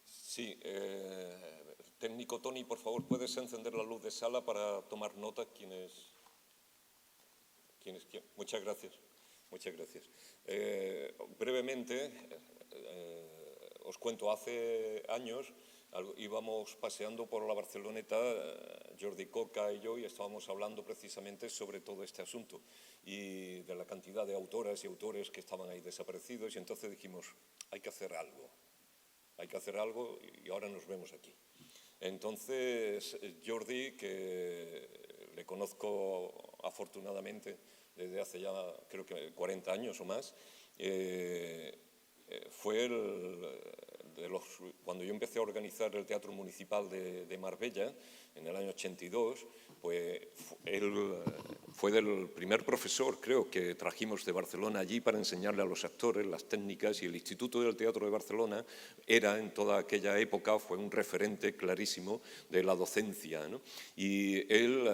Sí, técnico Tony, por favor, ¿puedes encender la luz de sala para tomar nota? Muchas gracias. Muchas gracias. Brevemente, os cuento, hace años íbamos paseando por la Barceloneta, Jordi Coca y yo, y estábamos hablando precisamente sobre todo este asunto y de la cantidad de autoras y autores que estaban ahí desaparecidos, y entonces dijimos, hay que hacer algo y ahora nos vemos aquí. Entonces, Jordi, que le conozco afortunadamente desde hace ya creo que 40 años o más, fue cuando yo empecé a organizar el Teatro Municipal de Marbella en el año 82, pues él fue del primer profesor, creo, que trajimos de Barcelona allí para enseñarle a los actores las técnicas, y el Instituto del Teatro de Barcelona era, en toda aquella época, fue un referente clarísimo de la docencia, ¿no? Y él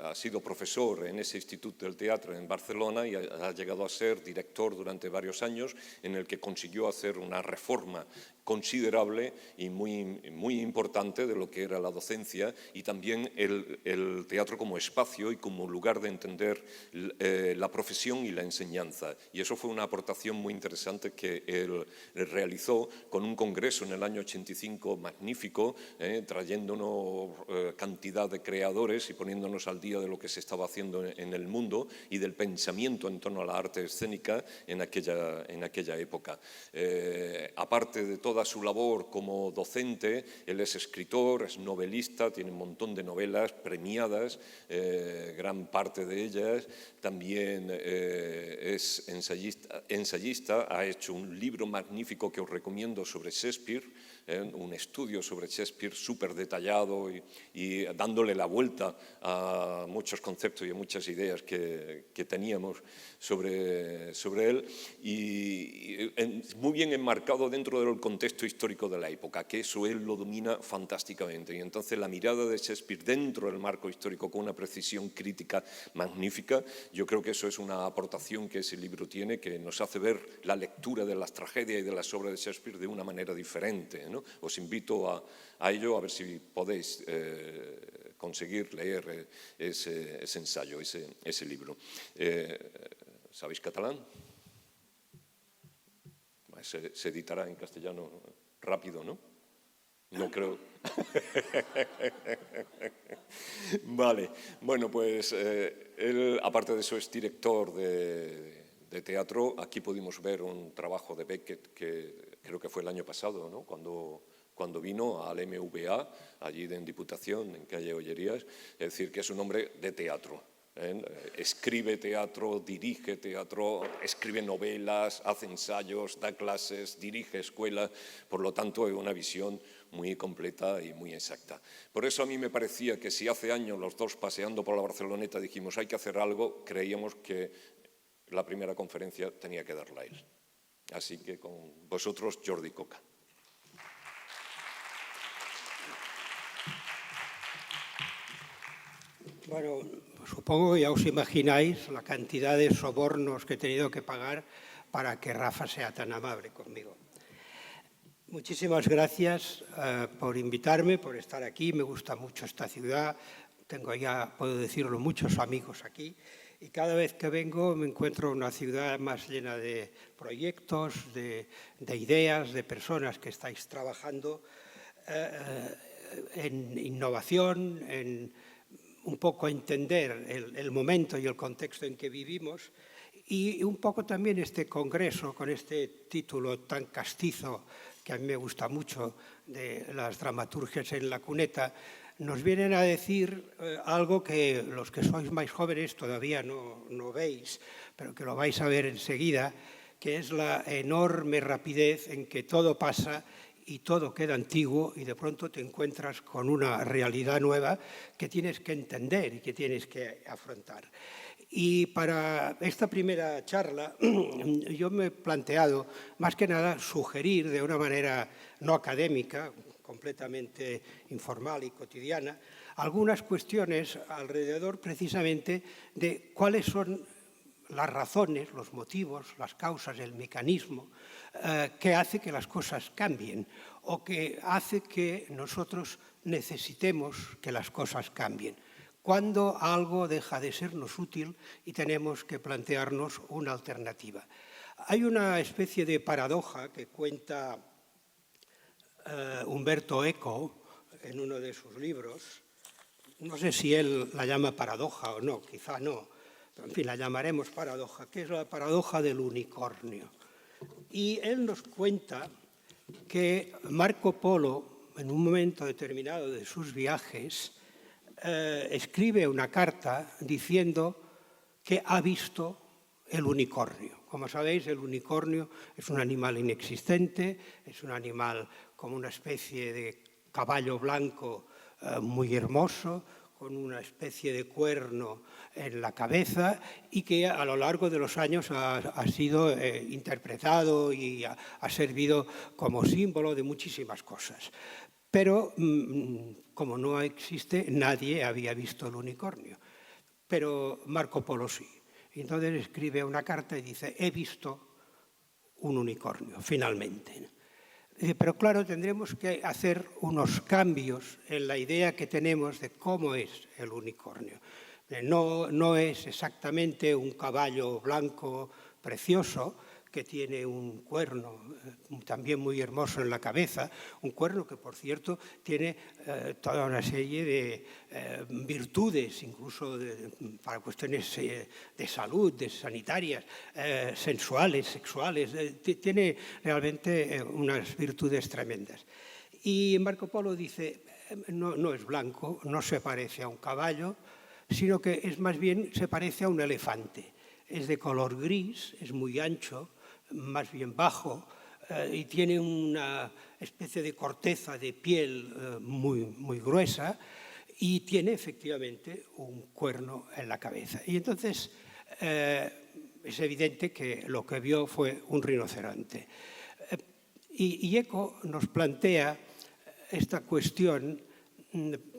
ha sido profesor en ese Instituto del Teatro en Barcelona y ha llegado a ser director durante varios años, en el que consiguió hacer una reforma considerable y muy importante de lo que era la docencia, y también el teatro como espacio y como lugar de entender la profesión y la enseñanza. Y eso fue una aportación muy interesante que él realizó con un congreso en el año 85 magnífico, trayéndonos cantidad de creadores y poniéndonos al día de lo que se estaba haciendo en el mundo y del pensamiento en torno a la arte escénica en aquella época. Aparte de toda su labor como docente, él es escritor, es novelista, tiene un montón de novelas premiadas, gran parte de ellas. También es ensayista, ha hecho un libro magnífico que os recomiendo sobre Shakespeare, un estudio sobre Shakespeare súper detallado y dándole la vuelta a muchos conceptos y a muchas ideas que teníamos sobre él, y muy bien enmarcado dentro del contexto histórico de la época, que eso él lo domina fantásticamente. Y entonces la mirada de Shakespeare dentro del marco histórico con una precisión crítica magnífica, yo creo que eso es una aportación que ese libro tiene, que nos hace ver la lectura de las tragedias y de las obras de Shakespeare de una manera diferente, ¿no? Os invito a ello, a ver si podéis conseguir leer ese ensayo, ese libro. ¿Sabéis catalán? Se editará en castellano rápido, ¿no? No creo. Vale, bueno, pues él, aparte de eso, es director de teatro. Aquí pudimos ver un trabajo de Beckett, que creo que fue el año pasado, ¿no? Cuando vino al MVA, allí en Diputación, en calle Ollerías. Es decir, que es un hombre de teatro. Escribe teatro, dirige teatro, escribe novelas, hace ensayos, da clases, dirige escuelas. Por lo tanto, es una visión muy completa y muy exacta. Por eso a mí me parecía que si hace años los dos, paseando por la Barceloneta, dijimos hay que hacer algo, creíamos que la primera conferencia tenía que darla él. Así que con vosotros, Jordi Coca. Bueno, supongo que ya os imagináis la cantidad de sobornos que he tenido que pagar para que Rafa sea tan amable conmigo. Muchísimas gracias por invitarme, por estar aquí. Me gusta mucho esta ciudad. Tengo ya, puedo decirlo, muchos amigos aquí. Y cada vez que vengo me encuentro una ciudad más llena de proyectos, de ideas, de personas que estáis trabajando en innovación, en un poco entender el momento y el contexto en que vivimos, y un poco también este congreso con este título tan castizo que a mí me gusta mucho, de las dramaturgias en la cuneta, nos vienen a decir algo que los que sois más jóvenes todavía no veis, pero que lo vais a ver enseguida, que es la enorme rapidez en que todo pasa y todo queda antiguo, y de pronto te encuentras con una realidad nueva que tienes que entender y que tienes que afrontar. Y para esta primera charla yo me he planteado, más que nada, sugerir de una manera no académica, completamente informal y cotidiana, algunas cuestiones alrededor precisamente de cuáles son las razones, los motivos, las causas, el mecanismo que hace que las cosas cambien o que hace que nosotros necesitemos que las cosas cambien. Cuando algo deja de sernos útil y tenemos que plantearnos una alternativa. Hay una especie de paradoja que cuenta Umberto Eco en uno de sus libros. No sé si él la llama paradoja o no, quizá no, pero en fin, la llamaremos paradoja, que es la paradoja del unicornio. Y él nos cuenta que Marco Polo, en un momento determinado de sus viajes, escribe una carta diciendo que ha visto el unicornio. Como sabéis, el unicornio es un animal inexistente, es un animal como una especie de caballo blanco muy hermoso, con una especie de cuerno en la cabeza y que a lo largo de los años ha sido interpretado y ha servido como símbolo de muchísimas cosas. Pero como no existe, nadie había visto el unicornio. Pero Marco Polo sí. Y entonces escribe una carta y dice, he visto un unicornio, finalmente. Pero claro, tendremos que hacer unos cambios en la idea que tenemos de cómo es el unicornio. No es exactamente un caballo blanco precioso que tiene un cuerno también muy hermoso en la cabeza, un cuerno que, por cierto, tiene toda una serie de virtudes, incluso para cuestiones de salud, de sanitarias, sensuales, sexuales. Tiene realmente unas virtudes tremendas. Y Marco Polo dice, no es blanco, no se parece a un caballo, sino que es más bien se parece a un elefante. Es de color gris, es muy ancho, más bien bajo, y tiene una especie de corteza de piel muy gruesa y tiene efectivamente un cuerno en la cabeza. Y entonces es evidente que lo que vio fue un rinoceronte. Y Eco nos plantea esta cuestión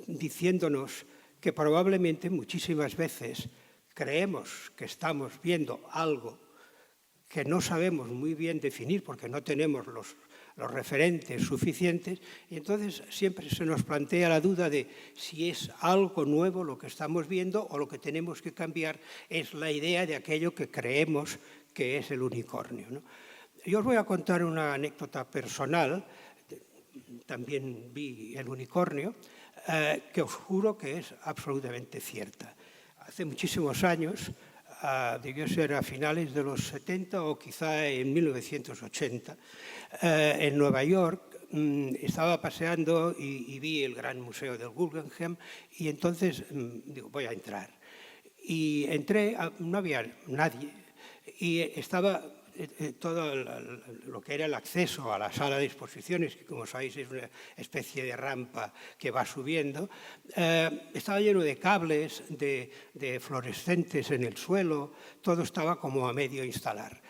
diciéndonos que probablemente muchísimas veces creemos que estamos viendo algo que no sabemos muy bien definir porque no tenemos los referentes suficientes, y entonces siempre se nos plantea la duda de si es algo nuevo lo que estamos viendo o lo que tenemos que cambiar es la idea de aquello que creemos que es el unicornio, ¿no? Yo os voy a contar una anécdota personal, también vi el unicornio, que os juro que es absolutamente cierta. Hace muchísimos años, debió ser a finales de los 70 o quizá en 1980, en Nueva York estaba paseando y vi el Gran Museo del Guggenheim y entonces digo, voy a entrar. Y entré, no había nadie y estaba todo lo que era el acceso a la sala de exposiciones, que como sabéis es una especie de rampa que va subiendo, estaba lleno de cables, de fluorescentes en el suelo, todo estaba como a medio instalar.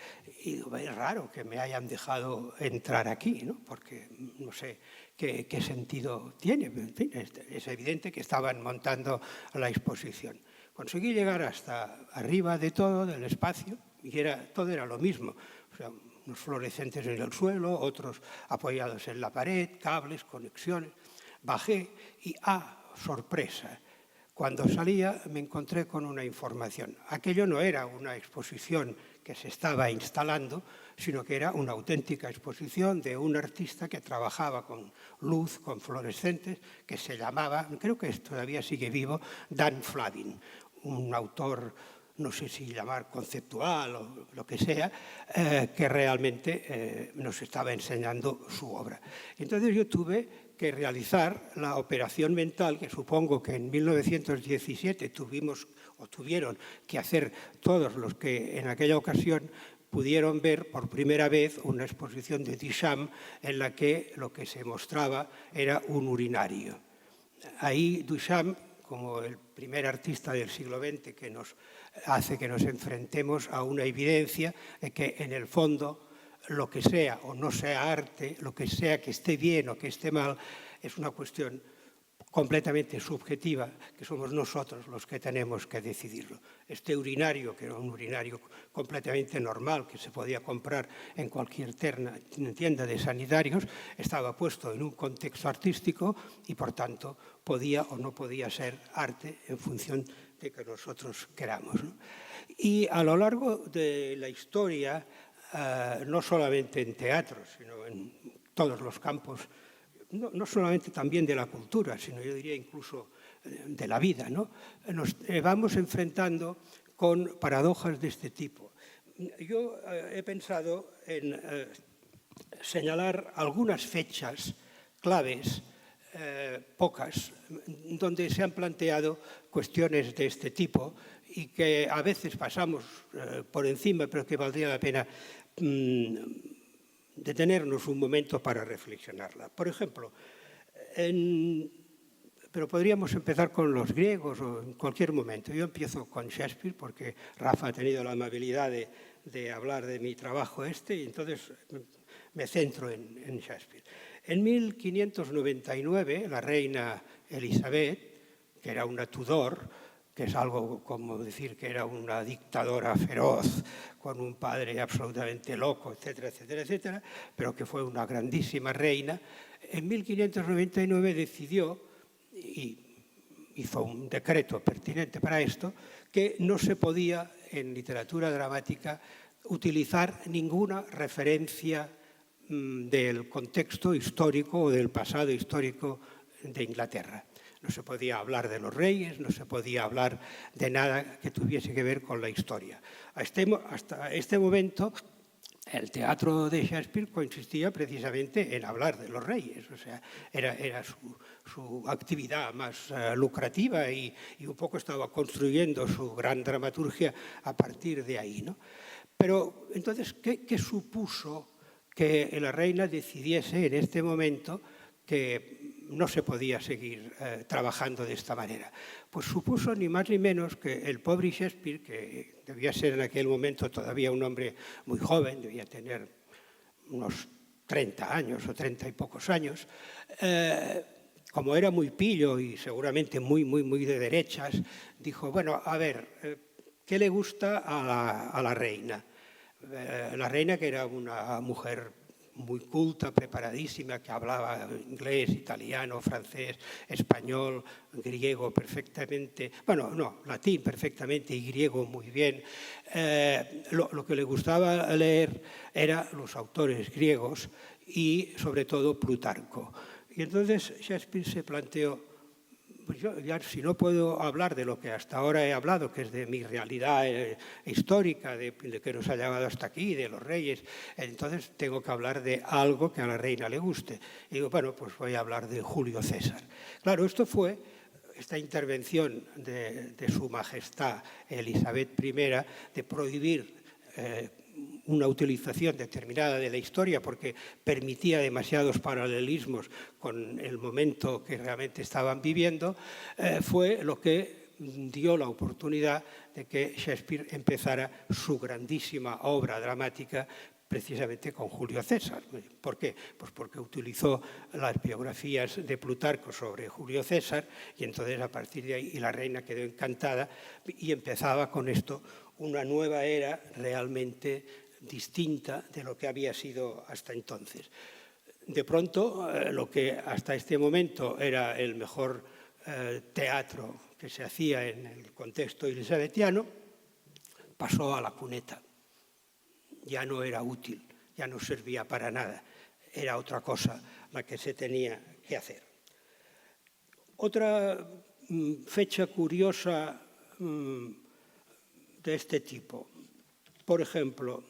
Y digo, es raro que me hayan dejado entrar aquí, ¿no? Porque no sé qué sentido tiene. En fin, es evidente que estaban montando la exposición. Conseguí llegar hasta arriba de todo, del espacio, y todo era lo mismo. O sea, unos fluorescentes en el suelo, otros apoyados en la pared, cables, conexiones. Bajé y, sorpresa, cuando salía me encontré con una información. Aquello no era una exposición que se estaba instalando, sino que era una auténtica exposición de un artista que trabajaba con luz, con fluorescentes, que se llamaba, creo que todavía sigue vivo, Dan Flavin, un autor, no sé si llamar conceptual o lo que sea, que realmente nos estaba enseñando su obra. Entonces yo tuve que realizar la operación mental, que supongo que en 1917 tuvieron que hacer todos los que en aquella ocasión pudieron ver por primera vez una exposición de Duchamp en la que lo que se mostraba era un urinario. Ahí Duchamp, como el primer artista del siglo XX que nos hace que nos enfrentemos a una evidencia de que en el fondo lo que sea o no sea arte, lo que sea que esté bien o que esté mal, es una cuestión completamente subjetiva, que somos nosotros los que tenemos que decidirlo. Este urinario, que era un urinario completamente normal, que se podía comprar en cualquier tienda de sanitarios, estaba puesto en un contexto artístico y, por tanto, podía o no podía ser arte en función de que nosotros queramos, ¿no? Y a lo largo de la historia, no solamente en teatro, sino en todos los campos, no solamente también de la cultura, sino yo diría incluso de la vida, ¿no? Nos vamos enfrentando con paradojas de este tipo. Yo he pensado en señalar algunas fechas claves, pocas, donde se han planteado cuestiones de este tipo y que a veces pasamos por encima, pero que valdría la pena detenernos un momento para reflexionarla. Por ejemplo, pero podríamos empezar con los griegos o en cualquier momento. Yo empiezo con Shakespeare porque Rafa ha tenido la amabilidad de hablar de mi trabajo y entonces me centro en Shakespeare. En 1599, la reina Elizabeth, que era una Tudor, que es algo como decir que era una dictadora feroz, con un padre absolutamente loco, etcétera, etcétera, etcétera, pero que fue una grandísima reina, en 1599 decidió, y hizo un decreto pertinente para esto, que no se podía en literatura dramática utilizar ninguna referencia del contexto histórico o del pasado histórico de Inglaterra. No se podía hablar de los reyes, no se podía hablar de nada que tuviese que ver con la historia. Hasta este momento, el teatro de Shakespeare consistía precisamente en hablar de los reyes, o sea, era su actividad más lucrativa y un poco estaba construyendo su gran dramaturgia a partir de ahí, ¿no? Pero entonces, ¿qué supuso que la reina decidiese en este momento que no se podía seguir trabajando de esta manera? Pues supuso ni más ni menos que el pobre Shakespeare, que debía ser en aquel momento todavía un hombre muy joven, debía tener unos 30 años o 30 y pocos años, como era muy pillo y seguramente muy de derechas, dijo, bueno, a ver, ¿qué le gusta a la reina? La reina, que era una mujer muy culta, preparadísima, que hablaba inglés, italiano, francés, español, griego perfectamente, bueno, no, latín perfectamente y griego muy bien. Lo que le gustaba leer eran los autores griegos y sobre todo Plutarco. Y entonces Shakespeare se planteó, pues yo ya si no puedo hablar de lo que hasta ahora he hablado, que es de mi realidad histórica, de que nos ha llevado hasta aquí, de los reyes, entonces tengo que hablar de algo que a la reina le guste. Y digo, bueno, pues voy a hablar de Julio César. Claro, esta intervención de su majestad Elizabeth I de prohibir una utilización determinada de la historia porque permitía demasiados paralelismos con el momento que realmente estaban viviendo, fue lo que dio la oportunidad de que Shakespeare empezara su grandísima obra dramática precisamente con Julio César. ¿Por qué? Pues porque utilizó las biografías de Plutarco sobre Julio César y entonces a partir de ahí la reina quedó encantada y empezaba con esto una nueva era realmente distinta de lo que había sido hasta entonces. De pronto, lo que hasta este momento era el mejor teatro que se hacía en el contexto elisabetiano, pasó a la cuneta. Ya no era útil, ya no servía para nada. Era otra cosa la que se tenía que hacer. Otra fecha curiosa de este tipo, por ejemplo,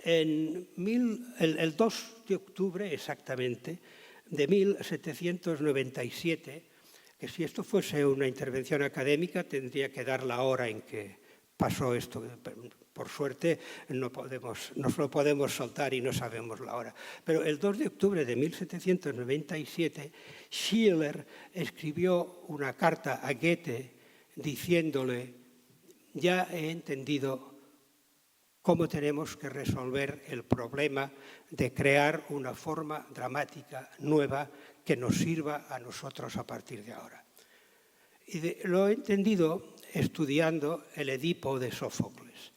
el 2 de octubre exactamente de 1797, que si esto fuese una intervención académica tendría que dar la hora en que pasó esto. Por suerte nos lo podemos saltar y no sabemos la hora. Pero el 2 de octubre de 1797, Schiller escribió una carta a Goethe diciéndole: ya he entendido cómo tenemos que resolver el problema de crear una forma dramática nueva que nos sirva a nosotros a partir de ahora. Y lo he entendido estudiando el Edipo de Sófocles.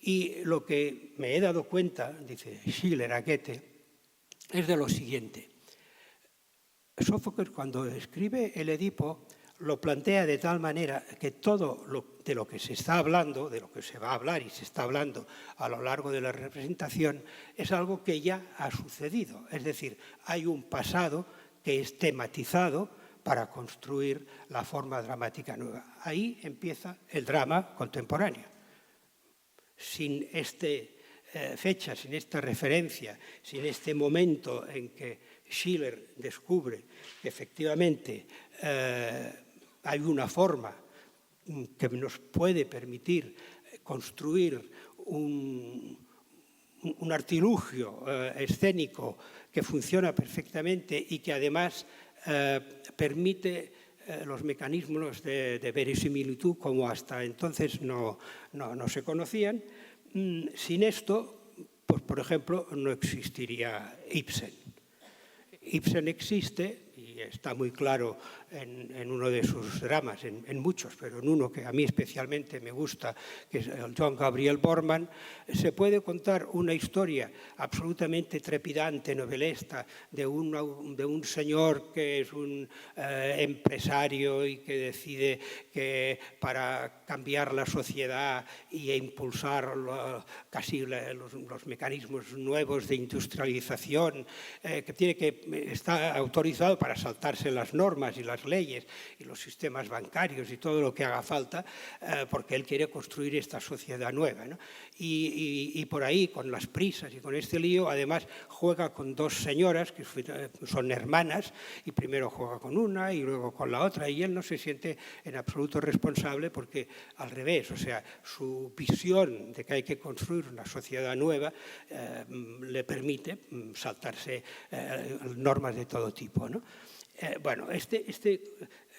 Y lo que me he dado cuenta, dice Schiller a Goethe, es de lo siguiente. Sófocles, cuando escribe el Edipo, lo plantea de tal manera que todo de lo que se está hablando, de lo que se va a hablar y se está hablando a lo largo de la representación, es algo que ya ha sucedido. Es decir, hay un pasado que es tematizado para construir la forma dramática nueva. Ahí empieza el drama contemporáneo. Sin esta fecha, sin esta referencia, sin este momento en que Schiller descubre que efectivamente hay una forma que nos puede permitir construir un artilugio escénico que funciona perfectamente y que además permite los mecanismos de verosimilitud como hasta entonces no se conocían. Sin esto, pues, por ejemplo, no existiría Ibsen. Ibsen existe, y está muy claro en uno de sus dramas, en muchos, pero en uno que a mí especialmente me gusta, que es el Johann Gabriel Bormann, se puede contar una historia absolutamente trepidante, novelesca, de un señor que es un empresario y que decide que para cambiar la sociedad e impulsar casi los mecanismos nuevos de industrialización, que está autorizado para saltarse las normas y las leyes y los sistemas bancarios y todo lo que haga falta, porque él quiere construir esta sociedad nueva, ¿no? Y por ahí, con las prisas y con este lío, además juega con dos señoras que son hermanas, y primero juega con una y luego con la otra, y él no se siente en absoluto responsable porque, al revés, o sea, su visión de que hay que construir una sociedad nueva le permite saltarse normas de todo tipo, ¿no? Bueno, esta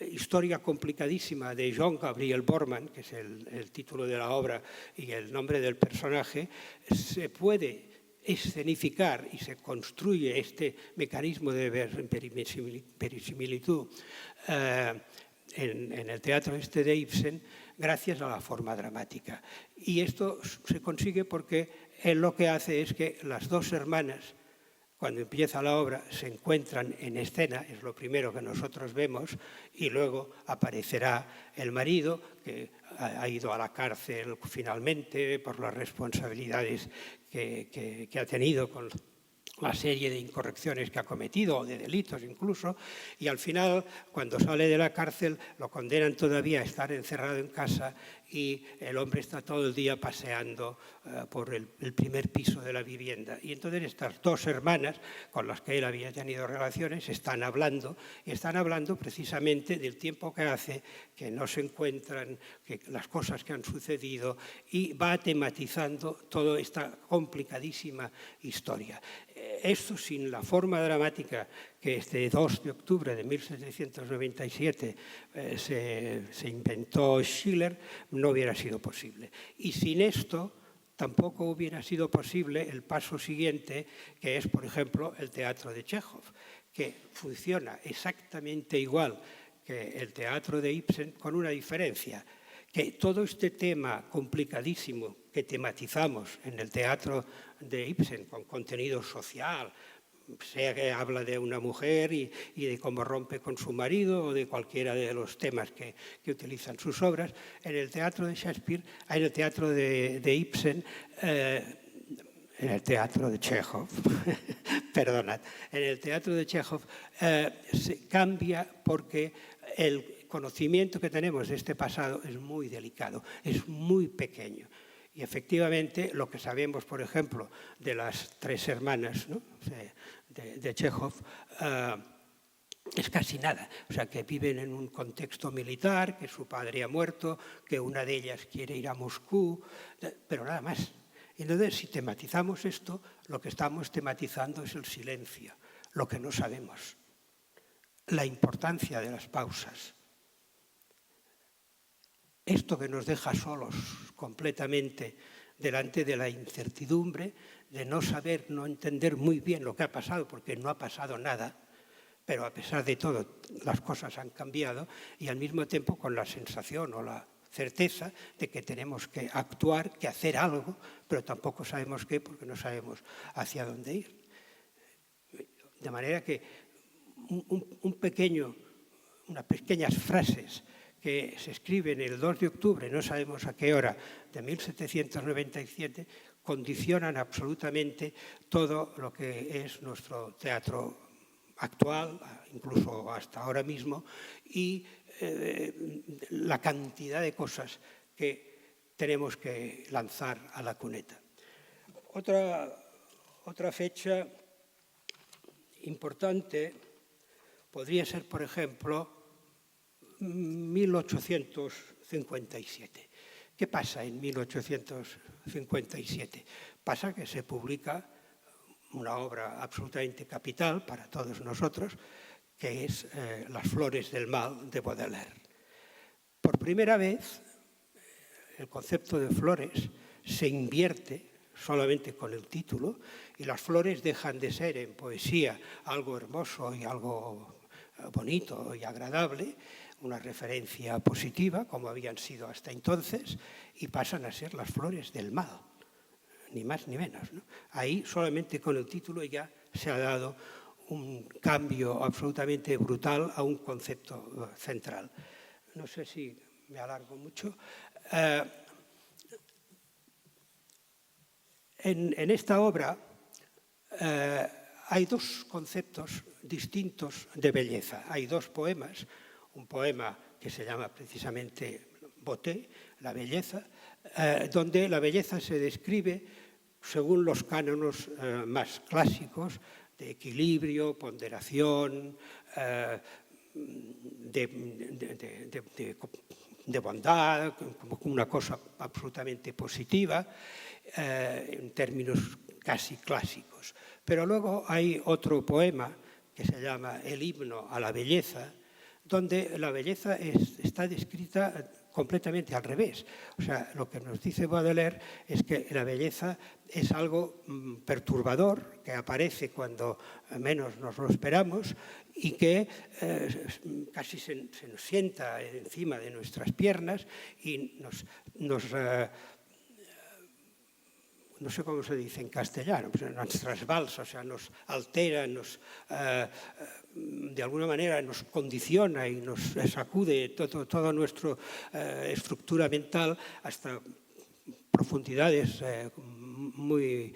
historia complicadísima de Johann Gabriel Bormann, que es el título de la obra y el nombre del personaje, se puede escenificar y se construye este mecanismo de verisimilitud en el teatro de Ibsen gracias a la forma dramática. Y esto se consigue porque él lo que hace es que las dos hermanas, cuando empieza la obra, se encuentran en escena, es lo primero que nosotros vemos, y luego aparecerá el marido, que ha ido a la cárcel finalmente por las responsabilidades que ha tenido con la serie de incorrecciones que ha cometido, o de delitos incluso, y al final, cuando sale de la cárcel, lo condenan todavía a estar encerrado en casa y el hombre está todo el día paseando por el primer piso de la vivienda. Y entonces estas dos hermanas, con las que él había tenido relaciones, están hablando precisamente del tiempo que hace que no se encuentran, que las cosas que han sucedido, y va tematizando toda esta complicadísima historia. Esto, sin la forma dramática que este 2 de octubre de 1797 se inventó Schiller, no hubiera sido posible. Y sin esto tampoco hubiera sido posible el paso siguiente, que es, por ejemplo, el teatro de Chekhov, que funciona exactamente igual que el teatro de Ibsen, con una diferencia, que todo este tema complicadísimo que tematizamos en el teatro de Ibsen, con contenido social, sea que habla de una mujer y de cómo rompe con su marido, o de cualquiera de los temas que utilizan sus obras, en el teatro de Shakespeare, en el teatro de Ibsen, en el teatro de Chekhov, perdonad, en el teatro de Chekhov se cambia porque el conocimiento que tenemos de este pasado es muy delicado, es muy pequeño. Y efectivamente lo que sabemos, por ejemplo, de las tres hermanas, ¿no?, de Chekhov, es casi nada. O sea, que viven en un contexto militar, que su padre ha muerto, que una de ellas quiere ir a Moscú, pero nada más. Entonces, si tematizamos esto, lo que estamos tematizando es el silencio, lo que no sabemos, la importancia de las pausas. Esto que nos deja solos completamente delante de la incertidumbre, de no saber, no entender muy bien lo que ha pasado, porque no ha pasado nada, pero a pesar de todo las cosas han cambiado, y al mismo tiempo con la sensación o la certeza de que tenemos que actuar, que hacer algo, pero tampoco sabemos qué, porque no sabemos hacia dónde ir. De manera que unas pequeñas frases que se escriben el 2 de octubre, no sabemos a qué hora, de 1797, condicionan absolutamente todo lo que es nuestro teatro actual, incluso hasta ahora mismo, y la cantidad de cosas que tenemos que lanzar a la cuneta. Otra fecha importante podría ser, por ejemplo, 1857. ¿Qué pasa en 1857? Pasa que se publica una obra absolutamente capital para todos nosotros, que es Las flores del mal de Baudelaire. Por primera vez, el concepto de flores se invierte solamente con el título, y las flores dejan de ser en poesía algo hermoso y algo bonito y agradable, una referencia positiva, como habían sido hasta entonces, y pasan a ser las flores del mal, ni más ni menos, ¿no? Ahí solamente con el título ya se ha dado un cambio absolutamente brutal a un concepto central. No sé si me alargo mucho. En esta obra hay dos conceptos distintos de belleza. Hay dos poemas, un poema que se llama precisamente Beauté, la belleza, donde la belleza se describe según los cánones más clásicos de equilibrio, ponderación, de bondad, como una cosa absolutamente positiva, en términos casi clásicos. Pero luego hay otro poema que se llama El himno a la belleza, donde la belleza está descrita completamente al revés. O sea, lo que nos dice Baudelaire es que la belleza es algo perturbador, que aparece cuando menos nos lo esperamos y que casi se nos sienta encima de nuestras piernas y no sé cómo se dice en castellano, pues nos trasbalsa, o sea, nos altera, de alguna manera nos condiciona y nos sacude toda nuestra estructura mental hasta profundidades muy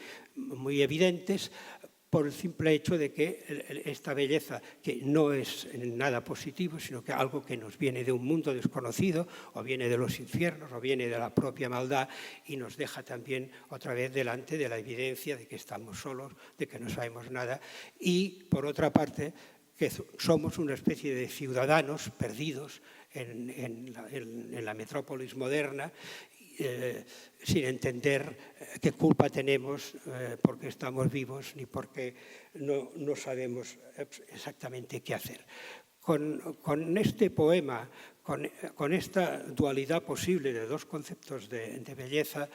evidentes, por el simple hecho de que esta belleza, que no es nada positivo, sino que algo que nos viene de un mundo desconocido, o viene de los infiernos, o viene de la propia maldad, y nos deja también otra vez delante de la evidencia de que estamos solos, de que no sabemos nada, y por otra parte, que somos una especie de ciudadanos perdidos en la metrópolis moderna, sin entender qué culpa tenemos porque estamos vivos ni porque no sabemos exactamente qué hacer. Con este poema, con esta dualidad posible de dos conceptos de belleza,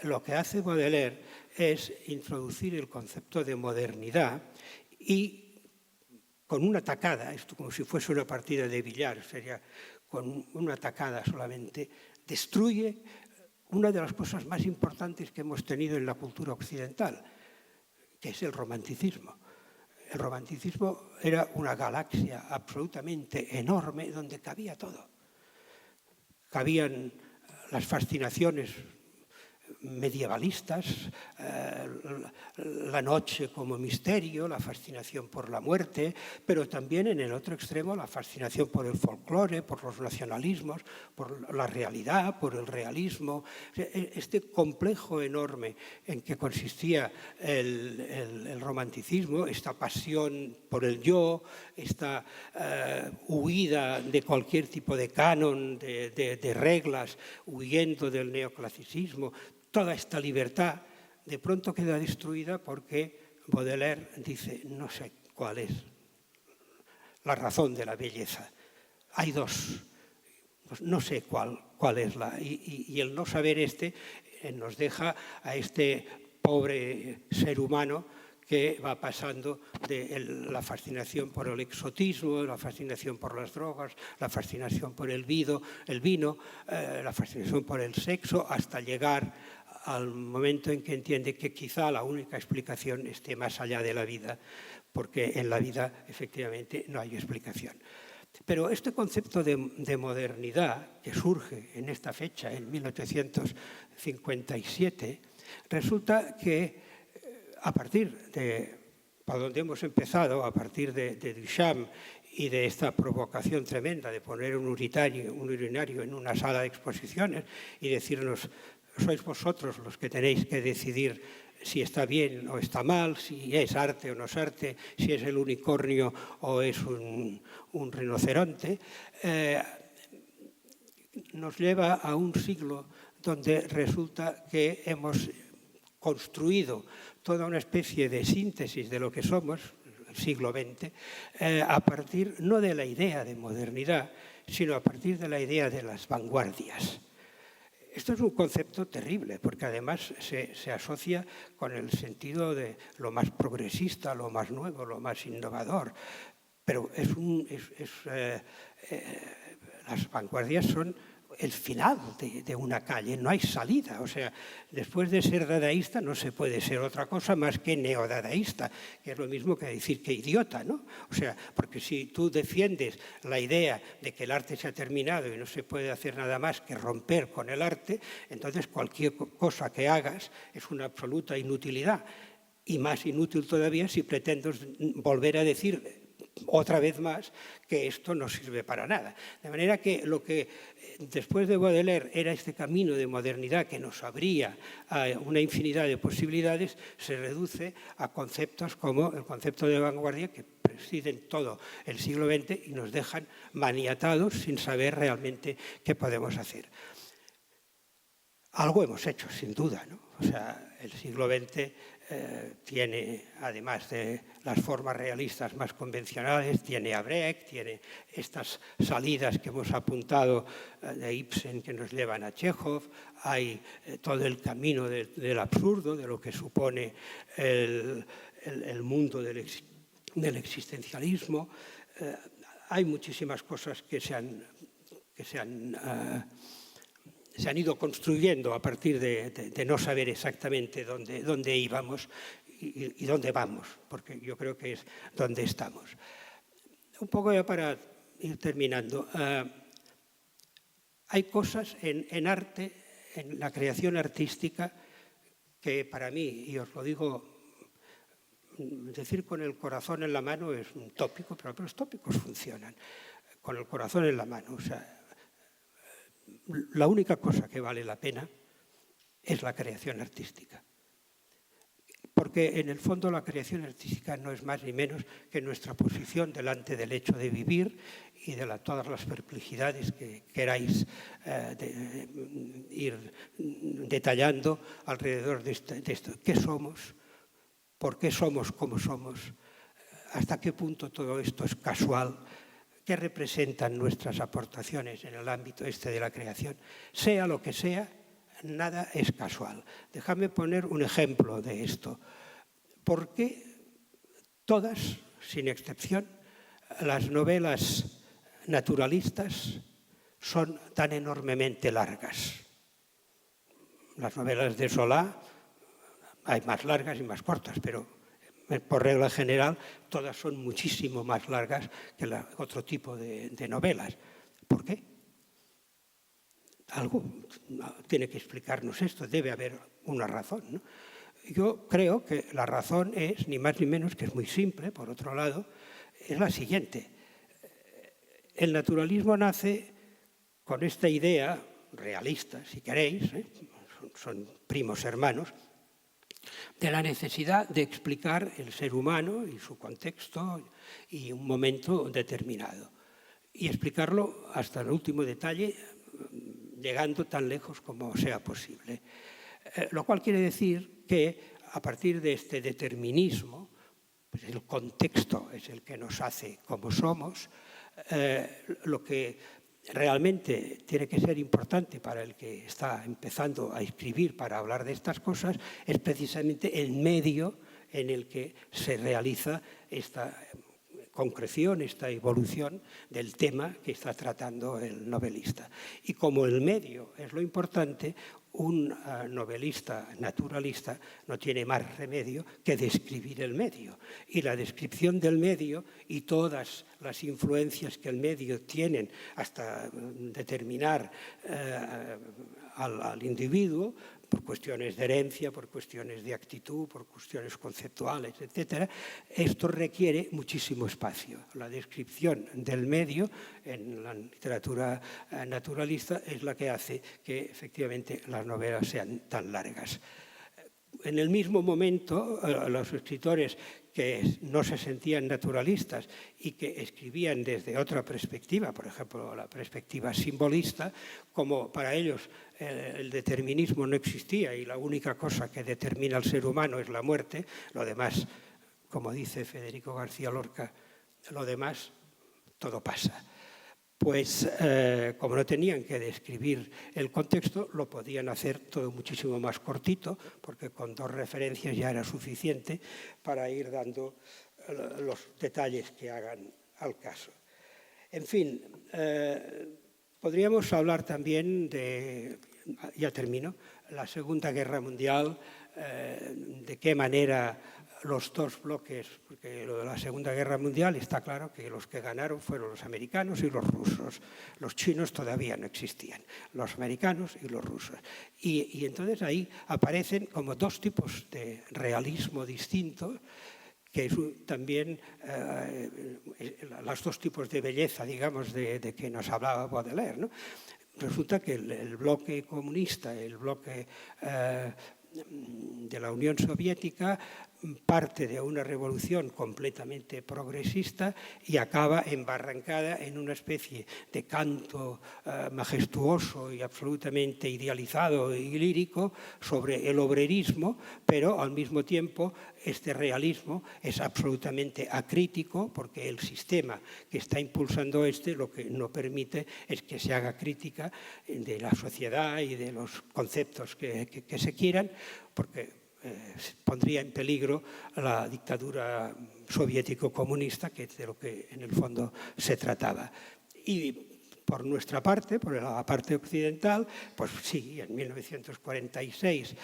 lo que hace Baudelaire es introducir el concepto de modernidad y con una tacada, esto como si fuese una partida de billar, sería con una tacada solamente, destruye una de las cosas más importantes que hemos tenido en la cultura occidental, que es el romanticismo. El romanticismo era una galaxia absolutamente enorme donde cabía todo. Cabían las fascinaciones medievalistas, la noche como misterio, la fascinación por la muerte, pero también en el otro extremo la fascinación por el folclore, por los nacionalismos, por la realidad, por el realismo. Este complejo enorme en que consistía el romanticismo, esta pasión por el yo, esta huida de cualquier tipo de canon, de reglas, huyendo del neoclasicismo, toda esta libertad de pronto queda destruida porque Baudelaire dice, no sé cuál es la razón de la belleza. Hay dos, no sé cuál cuál es y el no saber nos deja a este pobre ser humano que va pasando de la fascinación por el exotismo, la fascinación por las drogas, la fascinación por el vino, la fascinación por el sexo, hasta llegar al momento en que entiende que quizá la única explicación esté más allá de la vida, porque en la vida efectivamente no hay explicación. Pero este concepto de modernidad que surge en esta fecha, en 1857, resulta que a partir de por donde hemos empezado, a partir de Duchamp y de esta provocación tremenda de poner un urinario en una sala de exposiciones y decirnos, sois vosotros los que tenéis que decidir si está bien o está mal, si es arte o no es arte, si es el unicornio o es un rinoceronte, nos lleva a un siglo donde resulta que hemos construido toda una especie de síntesis de lo que somos, el siglo XX, a partir no de la idea de modernidad, sino a partir de la idea de las vanguardias. Esto es un concepto terrible, porque además se asocia con el sentido de lo más progresista, lo más nuevo, lo más innovador. Pero las vanguardias son el final de una calle, no hay salida. O sea, después de ser dadaísta no se puede ser otra cosa más que neodadaísta, que es lo mismo que decir que idiota, ¿no? O sea, porque si tú defiendes la idea de que el arte se ha terminado y no se puede hacer nada más que romper con el arte, entonces cualquier cosa que hagas es una absoluta inutilidad. Y más inútil todavía si pretendes volver a decir otra vez más que esto no sirve para nada. De manera que lo que después de Baudelaire era este camino de modernidad que nos abría a una infinidad de posibilidades, se reduce a conceptos como el concepto de vanguardia que presiden todo el siglo XX y nos dejan maniatados sin saber realmente qué podemos hacer. Algo hemos hecho, sin duda, ¿no? O sea, el siglo XX tiene, además de las formas realistas más convencionales, tiene a Brecht, tiene estas salidas que hemos apuntado de Ibsen que nos llevan a Chekhov, hay todo el camino del absurdo, de lo que supone el mundo del existencialismo. Hay muchísimas cosas que se han ido construyendo a partir de no saber exactamente dónde íbamos y dónde vamos, porque yo creo que es donde estamos. Un poco ya para ir terminando. Hay cosas en arte, en la creación artística, que para mí, y os lo digo, decir con el corazón en la mano es un tópico, pero los tópicos funcionan. Con el corazón en la mano, o sea, la única cosa que vale la pena es la creación artística. Porque en el fondo la creación artística no es más ni menos que nuestra posición delante del hecho de vivir y de todas las perplejidades que queráis ir detallando alrededor de esto. ¿Qué somos? ¿Por qué somos como somos? ¿Hasta qué punto todo esto es casual? ¿Qué representan nuestras aportaciones en el ámbito de la creación? Sea lo que sea, nada es casual. Déjame poner un ejemplo de esto. ¿Por qué todas, sin excepción, las novelas naturalistas son tan enormemente largas? Las novelas de Solá hay más largas y más cortas, pero por regla general, todas son muchísimo más largas que otro tipo de novelas. ¿Por qué? Algo tiene que explicarnos esto, debe haber una razón, ¿no? Yo creo que la razón es, ni más ni menos, que es muy simple, por otro lado, es la siguiente. El naturalismo nace con esta idea realista, si queréis, son primos hermanos, de la necesidad de explicar el ser humano y su contexto y un momento determinado. Y explicarlo hasta el último detalle, llegando tan lejos como sea posible. Lo cual quiere decir que a partir de este determinismo, pues el contexto es el que nos hace como somos, lo que realmente tiene que ser importante para el que está empezando a escribir para hablar de estas cosas es precisamente el medio en el que se realiza esta concreción, esta evolución del tema que está tratando el novelista. Y como el medio es lo importante, un novelista naturalista no tiene más remedio que describir el medio. Y la descripción del medio y todas las influencias que el medio tienen hasta determinar al individuo, por cuestiones de herencia, por cuestiones de actitud, por cuestiones conceptuales, etc. Esto requiere muchísimo espacio. La descripción del medio en la literatura naturalista es la que hace que efectivamente las novelas sean tan largas. En el mismo momento, los escritores que no se sentían naturalistas y que escribían desde otra perspectiva, por ejemplo, la perspectiva simbolista, como para ellos el determinismo no existía y la única cosa que determina al ser humano es la muerte, lo demás, como dice Federico García Lorca, lo demás todo pasa. Pues como no tenían que describir el contexto, lo podían hacer todo muchísimo más cortito, porque con 2 referencias ya era suficiente para ir dando los detalles que hagan al caso. En fin, podríamos hablar también de, ya termino, la Segunda Guerra Mundial, de qué manera los 2 bloques, porque lo de la Segunda Guerra Mundial está claro que los que ganaron fueron los americanos y los rusos. Los chinos todavía no existían, los americanos y los rusos. Y entonces ahí aparecen como 2 tipos de realismo distintos, que es también los 2 tipos de belleza, digamos, de que nos hablaba Baudelaire, ¿no? Resulta que el bloque comunista, el bloque de la Unión Soviética, parte de una revolución completamente progresista y acaba embarrancada en una especie de canto majestuoso y absolutamente idealizado y lírico sobre el obrerismo, pero al mismo tiempo este realismo es absolutamente acrítico, porque el sistema que está impulsando lo que no permite es que se haga crítica de la sociedad y de los conceptos que se quieran, porque pondría en peligro la dictadura soviético-comunista, que es de lo que en el fondo se trataba. Y por nuestra parte, por la parte occidental, pues sí, en 1946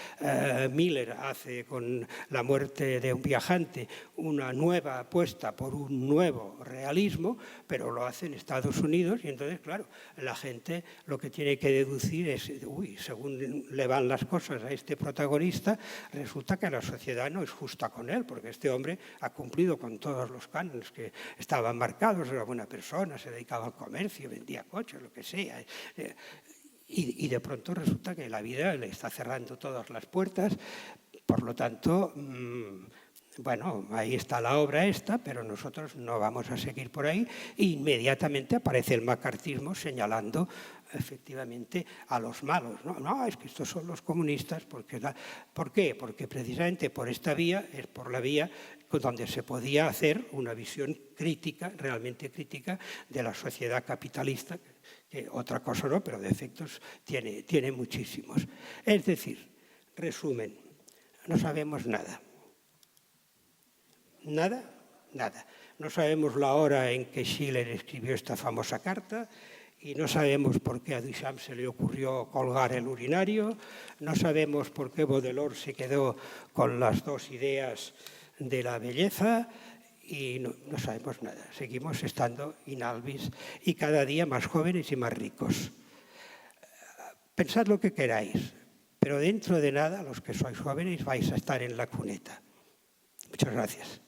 Miller hace con La muerte de un viajante una nueva apuesta por un nuevo realismo, pero lo hace en Estados Unidos y entonces, claro, la gente lo que tiene que deducir es, uy, según le van las cosas a este protagonista, resulta que la sociedad no es justa con él, porque este hombre ha cumplido con todos los cánones que estaban marcados, era buena persona, se dedicaba al comercio, vendía coches, lo que sea. Y de pronto resulta que la vida le está cerrando todas las puertas, por lo tanto, bueno, ahí está la obra esta, pero nosotros no vamos a seguir por ahí. E inmediatamente aparece el macartismo señalando efectivamente a los malos. No, es que estos son los comunistas. ¿Por qué? Porque precisamente por esta vía es por la vía donde se podía hacer una visión crítica, realmente crítica, de la sociedad capitalista, que otra cosa no, pero defectos tiene muchísimos. Es decir, resumen, no sabemos nada. Nada. No sabemos la hora en que Schiller escribió esta famosa carta y no sabemos por qué a Duchamp se le ocurrió colgar el urinario, no sabemos por qué Baudelaire se quedó con las 2 ideas de la belleza y no sabemos nada. Seguimos estando in albis y cada día más jóvenes y más ricos. Pensad lo que queráis, pero dentro de nada, los que sois jóvenes vais a estar en la cuneta. Muchas gracias.